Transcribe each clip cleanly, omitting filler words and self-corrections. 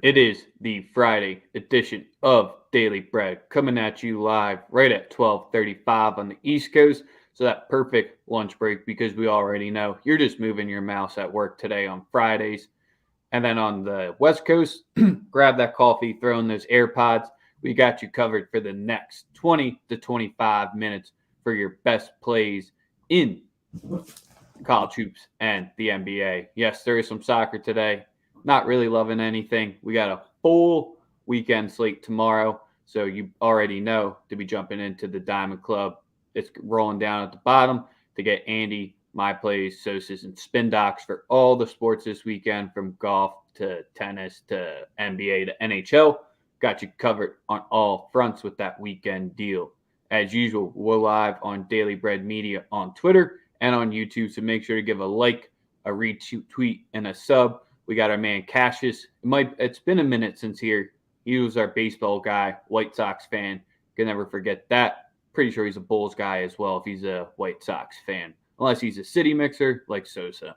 It is the Friday edition of Daily Bread coming at you live right at 12:35 on the East Coast. So that perfect lunch break because we already know you're just moving your mouse at work today on Fridays. And then on the West Coast, grab that coffee, throw in those AirPods. We got you covered for the next 20 to 25 minutes for your best plays in college hoops and the NBA. Yes, there is some soccer today. Not really loving anything. We got a full weekend slate tomorrow. So you already know to be jumping into the Diamond Club. It's rolling down at the bottom to get Andy, my plays, Sosa's, and spin docs for all the sports this weekend from golf to tennis to NBA to NHL. Got you covered on all fronts with that weekend deal. As usual, we're live on Daily Bread Media on Twitter and on YouTube. So make sure to give a like, a retweet, and a sub. We got our man Cassius. It's been a minute since here. He was our baseball guy, White Sox fan. Can never forget that. Pretty sure he's a Bulls guy as well if he's a White Sox fan. Unless he's a city mixer like Sosa.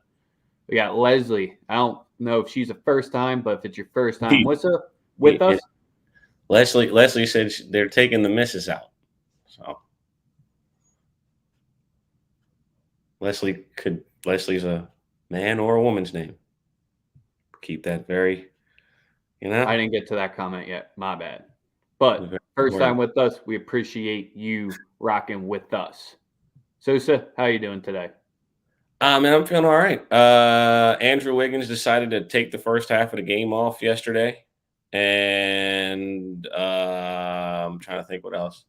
We got Leslie. I don't know if she's a first time, but if it's your first time, what's up with us? Leslie said they're taking the misses out. So Leslie's a man or a woman's name. Keep that very, I didn't get to that comment yet. My bad. But first time with us, we appreciate you rocking with us. Sosa, how you doing today? Man, I'm feeling all right. Andrew Wiggins decided to take the first half of the game off yesterday, and I'm trying to think what else.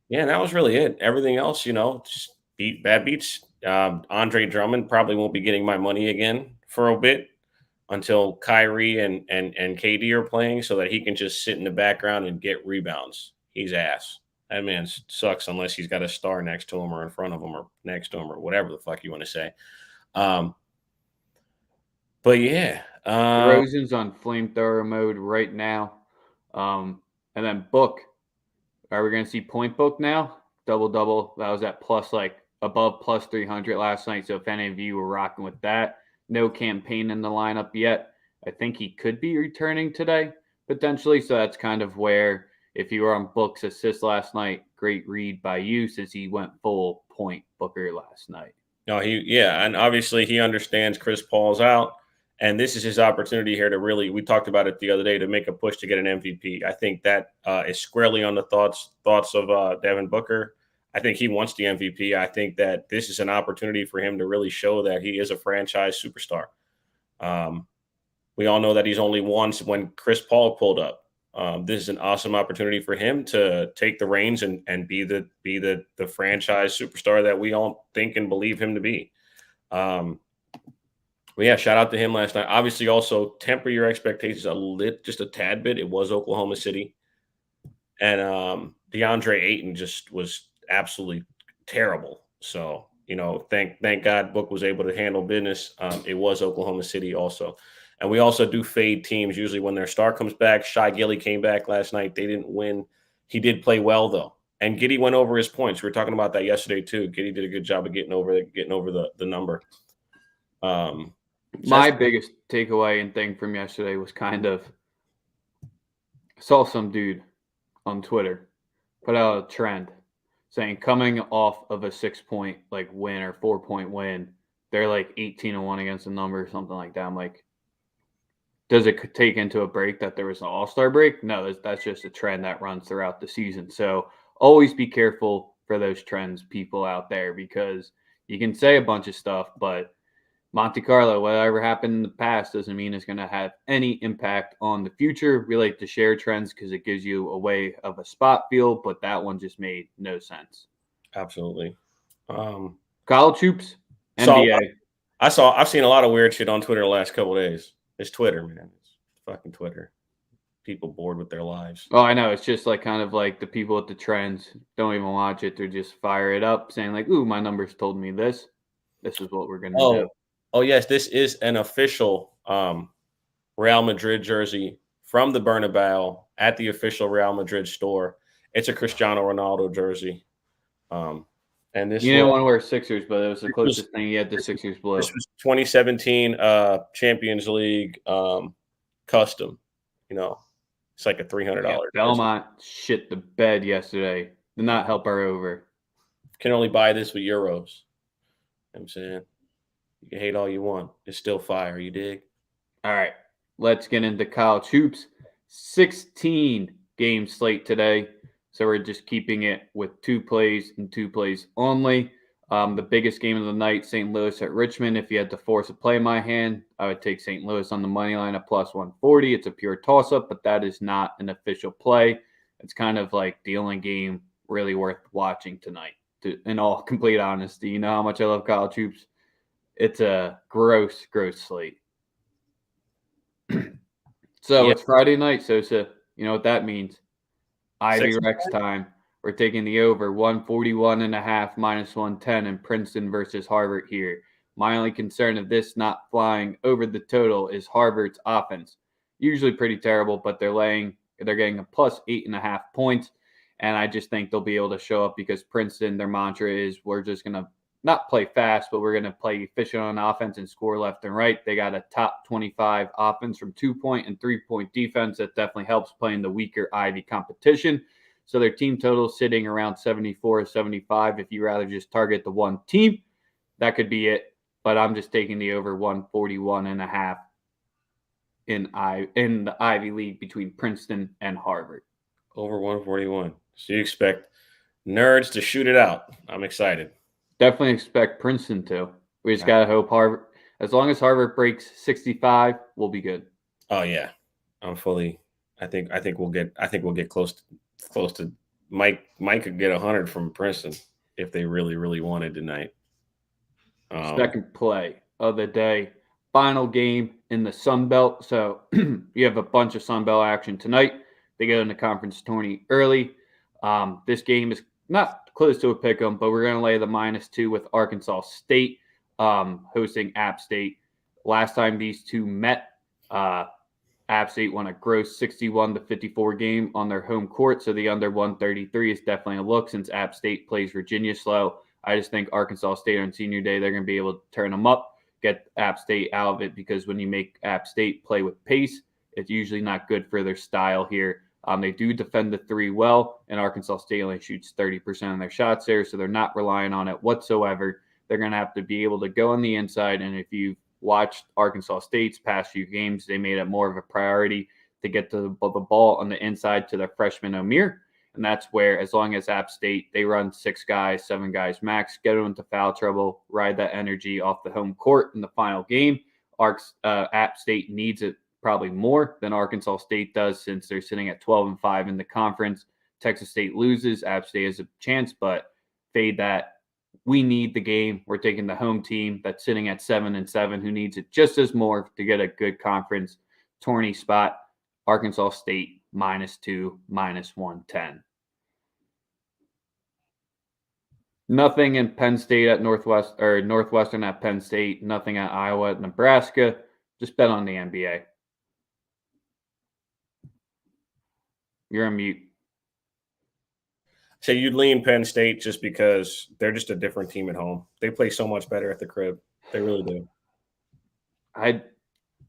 Yeah, that was really it. Everything else, just bad beats. Andre Drummond probably won't be getting my money again for a bit until Kyrie and KD are playing, so that he can just sit in the background and get rebounds. He's ass. That man sucks unless he's got a star next to him or in front of him or next to him or whatever the fuck you want to say. But yeah, DeRozan's on flamethrower mode right now. And then Book. Are we going to see point Book now? Double. That was at above plus 300 last night. So if any of you were rocking with that, no campaign in the lineup yet. I think he could be returning today potentially. So that's kind of where, if you were on Book's assist last night, great read by you since he went full point Booker last night. No, and obviously he understands Chris Paul's out, and this is his opportunity here to really. We talked about it the other day to make a push to get an MVP. I think that is squarely on the thoughts of Devin Booker. I think he wants the MVP. I think that this is an opportunity for him to really show that he is a franchise superstar. We all know that he's only once when Chris Paul pulled up. This is an awesome opportunity for him to take the reins and be the franchise superstar that we all think and believe him to be. But yeah, shout out to him last night. Obviously, also temper your expectations just a tad bit. It was Oklahoma City, and DeAndre Ayton just was absolutely terrible. So thank God Book was able to handle business. It was Oklahoma City also. And we also do fade teams usually when their star comes back. Shai Gilly came back last night. They didn't win. He did play well, though. And Giddey went over his points. We were talking about that yesterday, too. Giddey did a good job of getting over the number. My biggest takeaway and thing from yesterday was kind of I saw some dude on Twitter put out a trend saying coming off of a 6-point win or 4-point win, they're like 18-1 against the number or something like that. I'm like, does it take into a break that there was an all-star break? No, that's just a trend that runs throughout the season. So always be careful for those trends, people out there, because you can say a bunch of stuff, but Monte Carlo, whatever happened in the past doesn't mean it's going to have any impact on the future. We like to share trends because it gives you a way of a spot feel, but that one just made no sense. Absolutely. College hoops, NBA. I've seen a lot of weird shit on Twitter the last couple of days. It's Twitter, man. It's fucking Twitter. People bored with their lives. Oh, I know. It's just kind of like the people at the trends don't even watch it. They're just fire it up saying ooh, my numbers told me this. This is what we're going to do. Oh, yes. This is an official Real Madrid jersey from the Bernabeu at the official Real Madrid store. It's a Cristiano Ronaldo jersey. And this you didn't want to wear Sixers, but it was the closest thing you had to Sixers blue. This was 2017 Champions League custom. It's like a $300. Yeah, Belmont shit the bed yesterday. Did not help our over. Can only buy this with euros. You know what I'm saying? You can hate all you want. It's still fire. You dig? All right, let's get into college hoops. 16 game slate today. So we're just keeping it with 2 plays and 2 plays only. The biggest game of the night, St. Louis at Richmond. If you had to force a play in my hand, I would take St. Louis on the money line at plus 140. It's a pure toss-up, but that is not an official play. It's kind of like the only game really worth watching tonight, in all complete honesty. You know how much I love college hoops? It's a gross, gross slate. So it's Friday night, Sosa. You know what that means. Ivy Rex time. We're taking the over 141.5 minus 110 in Princeton versus Harvard here. My only concern of this not flying over the total is Harvard's offense. Usually pretty terrible, but they're getting a plus 8.5 points. And I just think they'll be able to show up because Princeton, their mantra is we're just going to not play fast, but we're going to play efficient on offense and score left and right. They got a top 25 offense from 2-point and 3-point defense. That definitely helps playing the weaker Ivy competition. So their team total is sitting around 74 or 75. If you rather just target the one team, that could be it. But I'm just taking the over 141.5 in the Ivy League between Princeton and Harvard. Over 141. So you expect nerds to shoot it out. I'm excited. Definitely expect Princeton to. We just gotta hope Harvard. As long as Harvard breaks 65, we'll be good. Oh yeah, I'm fully. I think we'll get close to Mike. Mike could get 100 from Princeton if they really wanted tonight. Second play of the day, final game in the Sun Belt. So you have a bunch of Sun Belt action tonight. They go in the conference tourney early. This game is not close to a pick 'em, but we're going to lay the -2 with Arkansas State hosting App State. Last time these two met, App State won a gross 61-54 game on their home court, so the under 133 is definitely a look since App State plays Virginia slow. I just think Arkansas State on senior day, they're going to be able to turn them up, get App State out of it, because when you make App State play with pace, it's usually not good for their style here. They do defend the 3 well, and Arkansas State only shoots 30% of their shots there, so they're not relying on it whatsoever. They're going to have to be able to go on the inside, and if you've watched Arkansas State's past few games, they made it more of a priority to get the ball on the inside to their freshman Amir, and that's where, as long as App State, they run 6 guys, 7 guys max, get them into foul trouble, ride that energy off the home court in the final game. App State needs it probably more than Arkansas State does since they're sitting at 12-5 in the conference. Texas State loses. App State has a chance, but fade that. We need the game. We're taking the home team that's sitting at 7-7 who needs it just as more to get a good conference tourney spot. Arkansas State -2, -110. Nothing in Penn State at Northwestern at Penn State. Nothing at Iowa at Nebraska. Just bet on the NBA. You're on mute. So you'd lean Penn State just because they're just a different team at home. They play so much better at the crib. They really do. I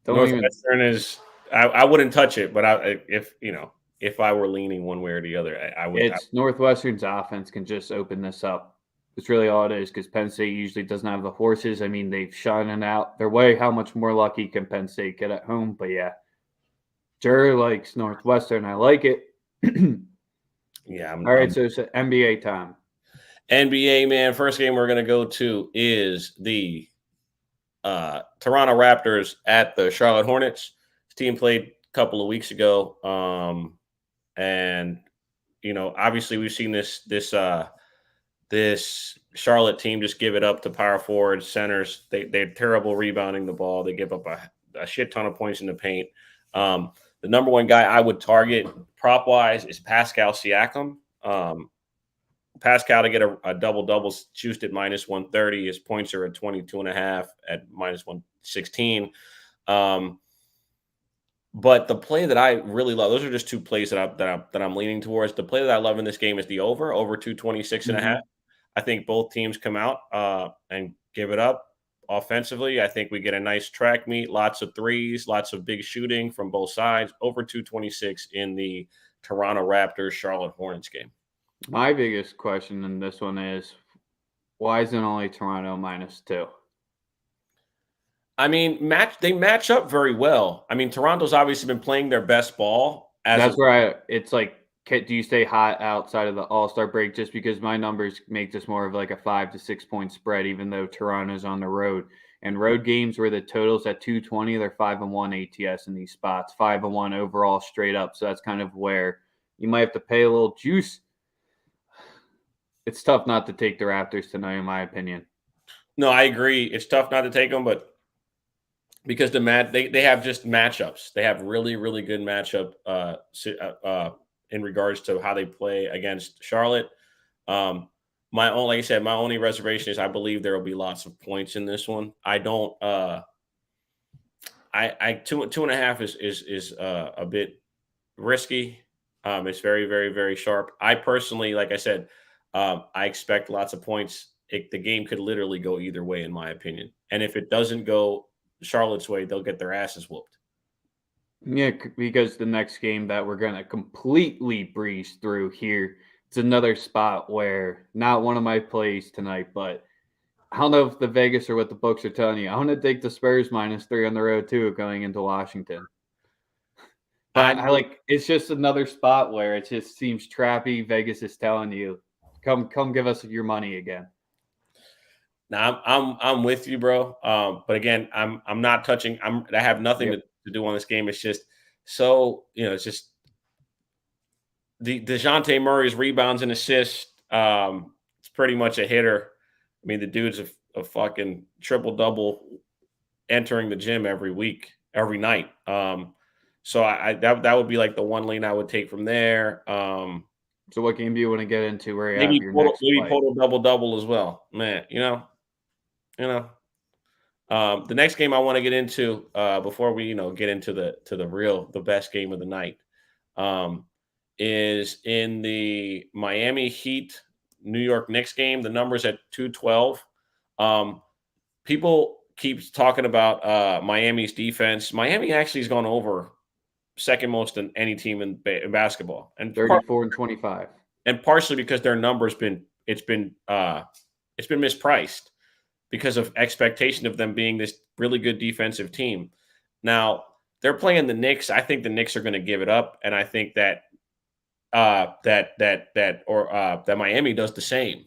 don't Northwestern is. I wouldn't touch it, but if I were leaning one way or the other, I would. Northwestern's offense can just open this up. It's really all it is, because Penn State usually doesn't have the horses. I mean, they've shining out their way. How much more lucky can Penn State get at home? But yeah, Jer likes Northwestern. I like it. Yeah. All right, so it's NBA time. NBA, man. First game we're going to go to is the Toronto Raptors at the Charlotte Hornets. This team played a couple of weeks ago. And, obviously we've seen this Charlotte team just give it up to power forwards, centers. They're terrible rebounding the ball. They give up a shit ton of points in the paint. The number one guy I would target prop-wise is Pascal Siakam. Pascal to get a double-double, juiced at -130. His points are at 22.5 at -116. But the play that I really love, those are just 2 plays that I'm leaning towards. The play that I love in this game is the over 226.5. I think both teams come out and give it up. offensively. I think we get a nice track meet, lots of threes, lots of big shooting from both sides, over 226 in the Toronto Raptors Charlotte Hornets game. My biggest question in this one is, why isn't only Toronto -2? I mean, they match up very well. I mean, Toronto's obviously been playing their best ball That's where it's like, do you stay hot outside of the All-Star break? Just because my numbers make this more of like a 5 to 6 point spread, even though Toronto's on the road. And road games where the total's at 220, they're 5-1 ATS in these spots, 5-1 overall straight up. So that's kind of where you might have to pay a little juice. It's tough not to take the Raptors tonight, in my opinion. No, I agree. It's tough not to take them, but because they have just matchups. They have really, really good matchup in regards to how they play against Charlotte. Like I said, my only reservation is I believe there will be lots of points in this one. I don't. Two and a half is a bit risky. It's very, very, very sharp. I personally, like I said, I expect lots of points. The game could literally go either way, in my opinion. And if it doesn't go Charlotte's way, they'll get their asses whooped. Yeah, because the next game that we're going to completely breeze through here, it's another spot where not one of my plays tonight, but I don't know if the Vegas or what the books are telling you. I want to take the Spurs -3 on the road too, going into Washington. But it's just another spot where it just seems trappy. Vegas is telling you, come give us your money again. Now I'm with you, bro. But again, I'm not touching. I have nothing to do on this game. It's just it's just the DeJounte Murray's rebounds and assists. It's pretty much a hitter. I mean, the dude's a fucking triple-double entering the gym every week, every night. So that would be like the one lane I would take from there. So what game do you want to get into where you maybe have your next play? total double-double as well, man. The next game I want to get into before we get into the best game of the night is in the Miami Heat New York Knicks game. The number's at 212. People keep talking about Miami's defense. Miami actually has gone over second most in any team in basketball, and 34-25, and partially because their number's been mispriced because of expectation of them being this really good defensive team. Now they're playing the Knicks. I think the Knicks are going to give it up, and I think that that Miami does the same.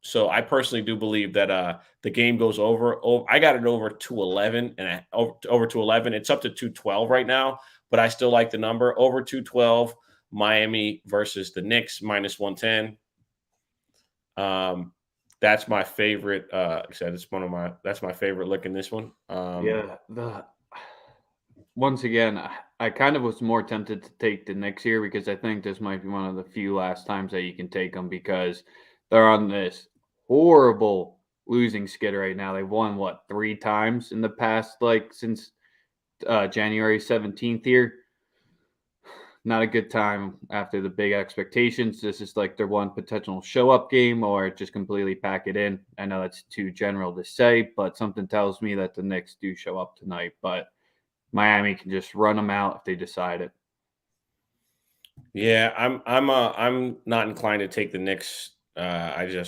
So I personally do believe that the game goes over. I got it over 211 and over 211. It's up to 212 right now, but I still like the number over 212. Miami versus the Knicks -110. That's my favorite. Like I said, that's my favorite look in this one. Once again, I kind of was more tempted to take the Knicks here because I think this might be one of the few last times that you can take them because they're on this horrible losing skid right now. They've won 3 times in the past, since January 17th here. Not a good time after the big expectations. This is like their one potential show up game or just completely pack it in. I know that's too general to say, but something tells me that the Knicks do show up tonight, but Miami can just run them out if they decide it. Yeah, I'm not inclined to take the Knicks. They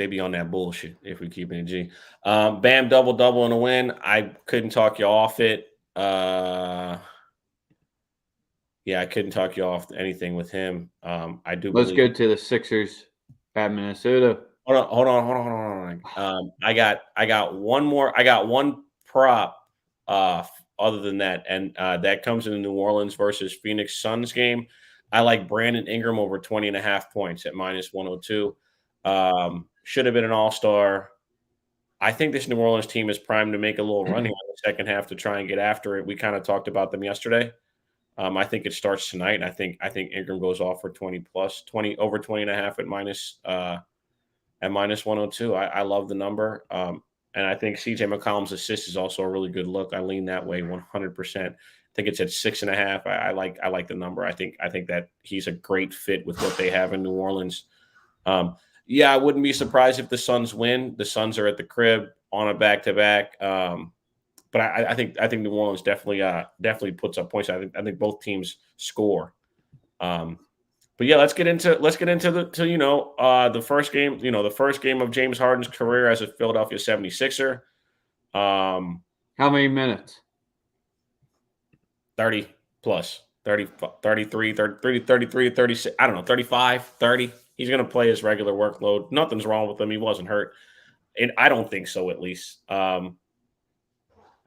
be on that bullshit if we keep it in G. Bam double in a win. I couldn't talk you off it. Yeah, I couldn't talk you off anything with him. I do. Let's go to the Sixers at Minnesota. Hold on. I got one more. I got one prop other than that, and that comes in the New Orleans versus Phoenix Suns game. I like Brandon Ingram over 20.5 points at -102. Should have been an all-star. I think this New Orleans team is primed to make a little run here in the second half to try and get after it. We kind of talked about them yesterday. I think it starts tonight. I think Ingram goes off for 20 over 20.5 at -102. I love the number. And I think CJ McCollum's assist is also a really good look. I lean that way 100%. I think it's at 6.5. I like the number. I think that he's a great fit with what they have in New Orleans. Yeah, I wouldn't be surprised if the Suns win. The Suns are at the crib on a back-to-back. But I think New Orleans definitely puts up points. I think both teams score. But yeah, let's get into the first game. The first game of James Harden's career as a Philadelphia 76er. How many minutes? 30 plus 30, 33, 30, 33, 36. I don't know, 35, 30. He's going to play his regular workload. Nothing's wrong with him. He wasn't hurt. And I don't think so, at least. I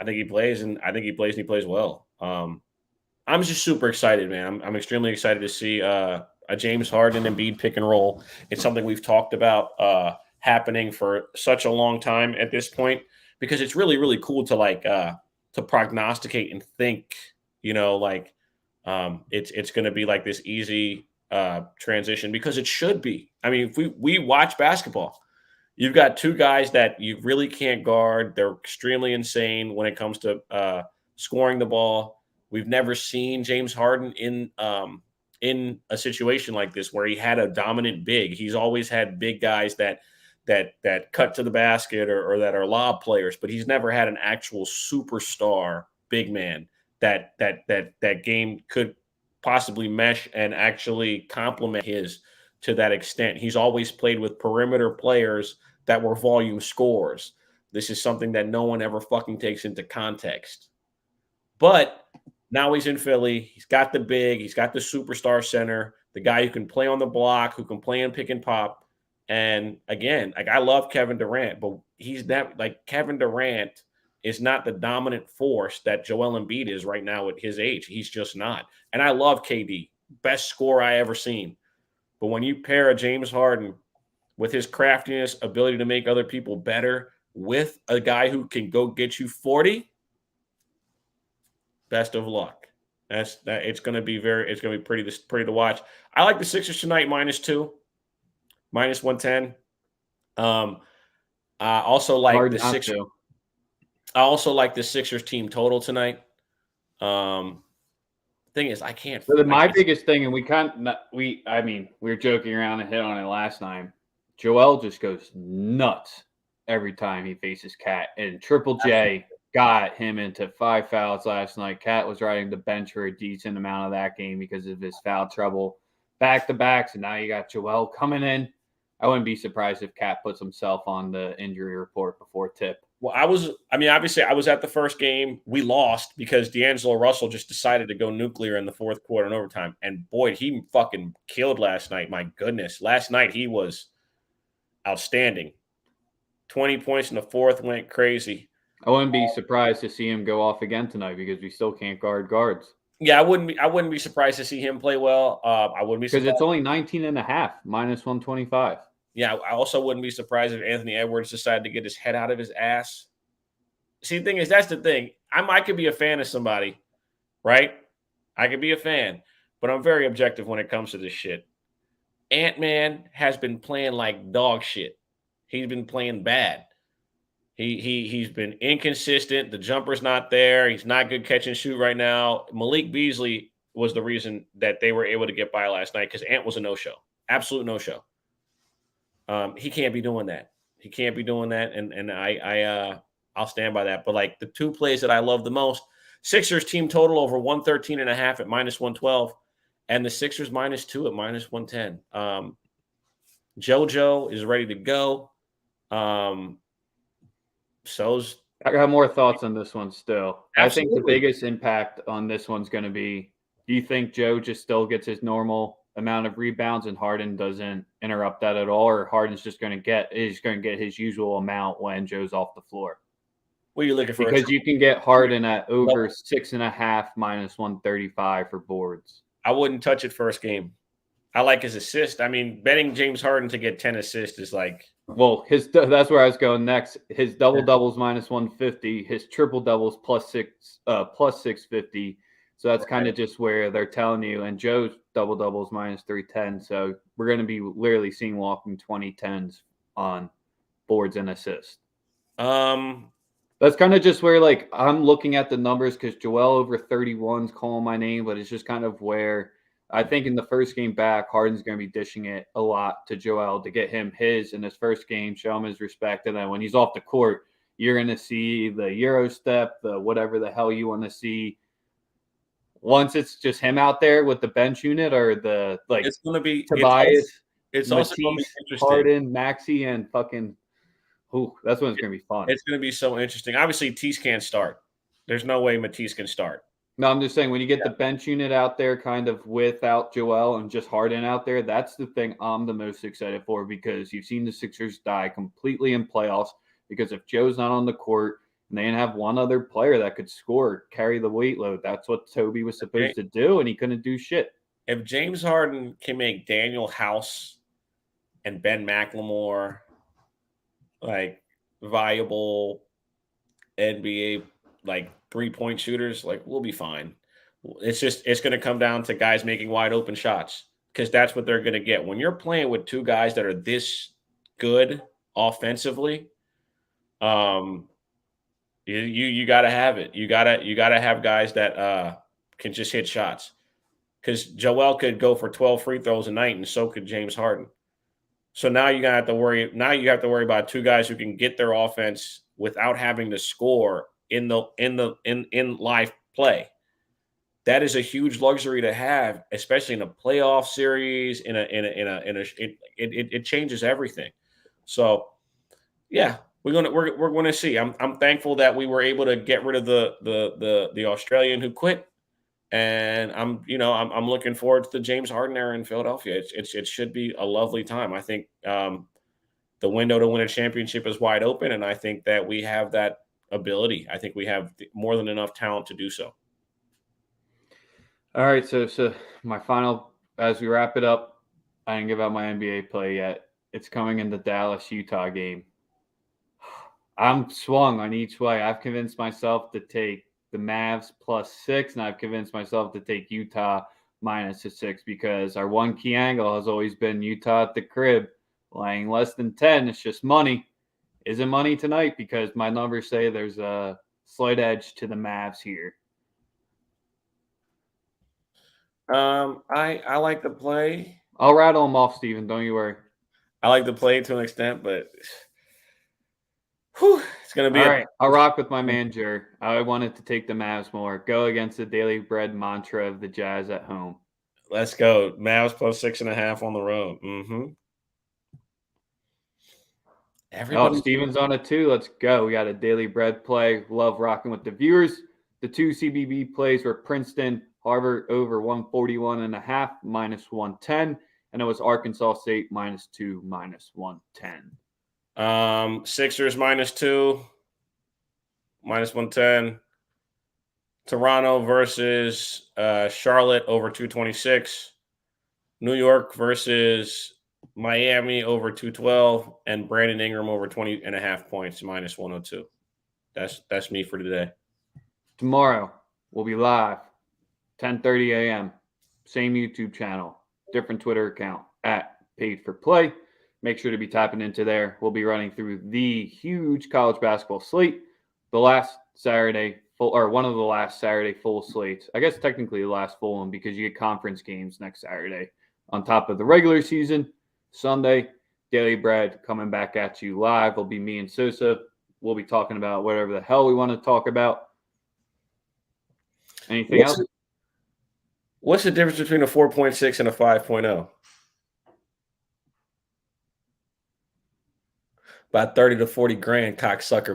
think he plays, and he plays well. I'm just super excited, man. I'm extremely excited to see a James Harden and Embiid pick and roll. It's something we've talked about happening for such a long time at this point, because it's really, really cool to to prognosticate and think, it's going to be like this easy transition, because it should be. I mean, if we watch basketball, you've got two guys that you really can't guard. They're extremely insane when it comes to scoring the ball. We've never seen James Harden in a situation like this where he had a dominant big. He's always had big guys that cut to the basket or that are lob players, but he's never had an actual superstar big man that game could possibly mesh and actually complement his to that extent. He's always played with perimeter players that were volume scorers. This is something that no one ever fucking takes into context. But now he's in Philly. He's got the big. He's got the superstar center, the guy who can play on the block, who can play in pick and pop. And again, I love Kevin Durant, but he's not Kevin Durant is not the dominant force that Joel Embiid is right now at his age. He's just not. And I love KD, best scorer I ever seen. But when you pair a James Harden with his craftiness, ability to make other people better, with a guy who can go get you 40, best of luck. It's going to be pretty to watch. I like the Sixers tonight -2, -110. I also like the Sixers. I also like the Sixers team total tonight. Thing is, I can't. So my biggest thing, and we were joking around and hit on it last night. Joel just goes nuts every time he faces Cat, and Triple J got him into 5 fouls last night. Cat was riding the bench for a decent amount of that game because of his foul trouble, back-to-backs, and now you got Joel coming in. I wouldn't be surprised if Cat puts himself on the injury report before tip. Well, obviously I was at the first game. We lost because D'Angelo Russell just decided to go nuclear in the fourth quarter and overtime. And boy, he fucking killed last night. My goodness. Last night he was outstanding. 20 points in the fourth, went crazy. I wouldn't be surprised to see him go off again tonight because we still can't guard guards. Yeah, I wouldn't be surprised to see him play well. I wouldn't be surprised. Because it's only 19.5, -125. Yeah, I also wouldn't be surprised if Anthony Edwards decided to get his head out of his ass. See, the thing is, that's the thing. I could be a fan of somebody, right? I could be a fan, but I'm very objective when it comes to this shit. Ant-Man has been playing like dog shit. He's been playing bad. He's been inconsistent. The jumper's not there. He's not good catch and shoot right now. Malik Beasley was the reason that they were able to get by last night because Ant was a no-show. Absolute no-show. He can't be doing that. He can't be doing that, and I'll stand by that. But like the two plays that I love the most, Sixers team total over 113.5 at -112, and the Sixers -2 at -110. JoJo is ready to go. So's. I got more thoughts on this one still. Absolutely. I think the biggest impact on this one's going to be, do you think Joe just still gets his normal amount of rebounds and Harden doesn't interrupt that at all, or Harden's just going to get his usual amount when Joe's off the floor? What are you looking for? Because you can get Harden at over 6.5 -135 for boards. I wouldn't touch it first game. I like his assist. I mean, betting James Harden to get 10 assists is like. Well, that's where I was going next. His double doubles -150, his triple doubles plus 650. So that's kind of just where they're telling you. And Joe's double doubles -310. So we're going to be literally seeing walking 20-10s on boards and assists. That's kind of just where I'm looking at the numbers because Joel over 31's calling my name, but it's just kind of where I think in the first game back, Harden's going to be dishing it a lot to Joel to get him his in his first game, show him his respect. And then when he's off the court, you're going to see the Euro step, the whatever the hell you want to see. Once it's just him out there with the bench unit or the it's going to be Tobias, it's also going to be Matisse, interesting. Harden, Maxey, and fucking that's when it's going to be fun. It's going to be so interesting. Obviously, Matisse can't start. There's no way Matisse can start. No, I'm just saying when you get the bench unit out there kind of without Joel and just Harden out there, that's the thing I'm the most excited for because you've seen the Sixers die completely in playoffs because if Joe's not on the court and they didn't have one other player that could score, carry the weight load, that's what Toby was supposed to do, and he couldn't do shit. If James Harden can make Daniel House and Ben McLemore like viable NBA like 3-point shooters, like we'll be fine. It's going to come down to guys making wide open shots because that's what they're going to get. When you're playing with two guys that are this good offensively, you got to have it. You got to have guys that can just hit shots because Joel could go for 12 free throws a night and so could James Harden. So now you have to worry. Now you have to worry about two guys who can get their offense without having to score in live play. That is a huge luxury to have, especially in a playoff series. It changes everything. So, yeah, we're going to see. I'm thankful that we were able to get rid of the Australian who quit, and I'm looking forward to the James Harden era in Philadelphia. It should be a lovely time. I think the window to win a championship is wide open, and I think that we have that ability. I think we have more than enough talent to do so. All right, so my final, as we wrap it up, I didn't give out my NBA play yet. It's coming in the Dallas-Utah game. I'm swung on each way. I've convinced myself to take the Mavs +6, and I've convinced myself to take Utah -6 because our one key angle has always been Utah at the crib, laying less than 10. It's just money. Isn't money tonight because my numbers say there's a slight edge to the Mavs here. I like the play. I'll rattle them off, Steven. Don't you worry. I like the play to an extent, but it's going to be all right. I'll rock with my man, Jer. I wanted to take the Mavs more. Go against the daily bread mantra of the Jazz at home. Let's go. Mavs +6.5 on the road. Steven's on it too. Let's go. We got a daily bread play. Love rocking with the viewers. The two CBB plays were Princeton, Harvard over 141.5 -110, and it was Arkansas State -2 -110. Sixers -2 -110. Toronto versus Charlotte over 226. New York versus Miami over 212, and Brandon Ingram over 20.5 points -102. That's me for today. Tomorrow we'll be live, 10:30 a.m. Same YouTube channel, different Twitter account @PaidForPlay. Make sure to be tapping into there. We'll be running through the huge college basketball slate, the last Saturday one of the last Saturday full slates. I guess technically the last full one because you get conference games next Saturday on top of the regular season. Sunday, Daily Bread coming back at you live. It'll be me and Sosa. We'll be talking about whatever the hell we want to talk about. Anything else? What's the difference between a 4.6 and a 5.0? About 30 to 40 grand, cocksucker.